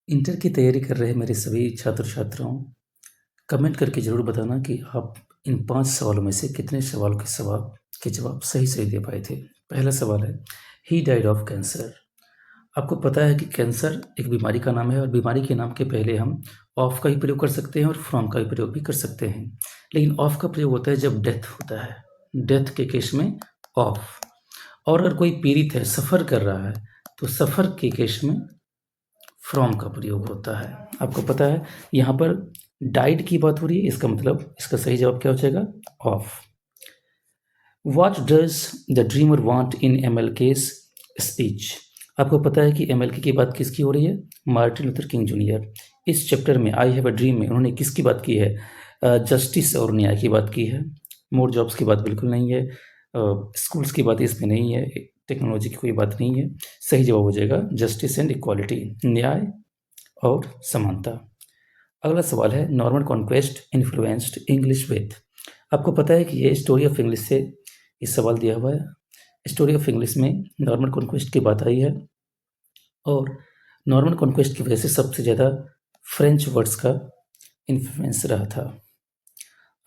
Inter की तैयारी कर रहे मेरे सभी छात्र छात्राओं, कमेंट करके ज़रूर बताना कि आप इन 5 सवालों में से कितने सवालों के जवाब सही दे पाए थे। पहला सवाल है, ही डाइड ऑफ कैंसर। आपको पता है कि कैंसर एक बीमारी का नाम है और बीमारी के नाम के पहले हम ऑफ का ही प्रयोग कर सकते हैं और फ्रॉम का भी प्रयोग भी कर सकते हैं। लेकिन ऑफ का प्रयोग होता है जब डेथ होता है। डेथ के केस में ऑफ। और अगर कोई पीड़ित है, सफ़र कर रहा है, तो सफ़र के केस में फ्रॉम का प्रयोग होता है। आपको पता है यहाँ पर डाइड की बात हो रही है, इसका मतलब इसका सही जवाब क्या हो जाएगा? Of. What does the dreamer want in MLK's speech. आपको पता है कि एमएलके की बात किसकी हो रही है? Martin Luther king junior. इस चैप्टर में आई हैव अ ड्रीम में उन्होंने किसकी बात की है? जस्टिस और न्याय की बात की है। मोर जॉब्स की बात बिल्कुल नहीं है। स्कूल्स की बात इसमें नहीं है। टेक्नोलॉजी की कोई बात नहीं है। सही जवाब हो जाएगा जस्टिस एंड इक्वालिटी, न्याय और समानता। अगला सवाल है, Norman conquest influenced English with. आपको पता है कि ये स्टोरी ऑफ इंग्लिश से ये सवाल दिया हुआ है। स्टोरी ऑफ इंग्लिश में नॉर्मन कॉन्क्वेस्ट की बात आई है और नॉर्मन कॉन्क्वेस्ट की वजह से सबसे ज़्यादा फ्रेंच वर्ड्स का इन्फ्लुएंस रहा था।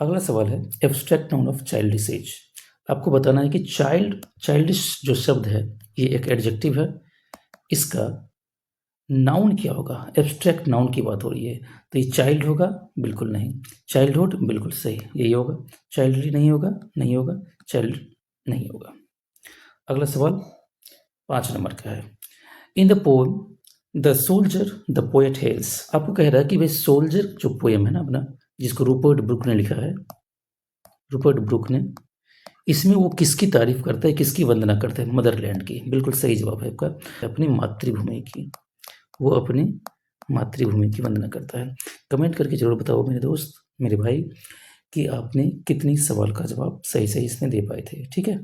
अगला सवाल है, abstract noun of childish age. आपको बताना है कि चाइल्डिश जो शब्द है ये एक एडजेक्टिव है, इसका नाउन क्या होगा? एब्स्ट्रैक्ट नाउन की बात हो रही है, तो ये चाइल्ड होगा? बिल्कुल नहीं। चाइल्डहुड बिल्कुल सही, यही होगा। चाइल्डली नहीं होगा, नहीं होगा। चाइल्ड नहीं होगा। अगला सवाल 5 नंबर का है, in the poem the soldier the poet hails. आपको कह रहा है कि भाई सोल्जर जो पोएम है ना अपना, जिसको रूपर्ट ब्रुक ने लिखा है, रूपर्ट ब्रुक ने, इसमें वो किसकी तारीफ करता है, किसकी वंदना करता है? मदरलैंड की। बिल्कुल सही जवाब है आपका, अपनी मातृभूमि की। वो अपनी मातृभूमि की वंदना करता है। कमेंट करके ज़रूर बताओ मेरे दोस्त, मेरे भाई, कि आपने कितनी सवाल का जवाब सही इसमें दे पाए थे। ठीक है।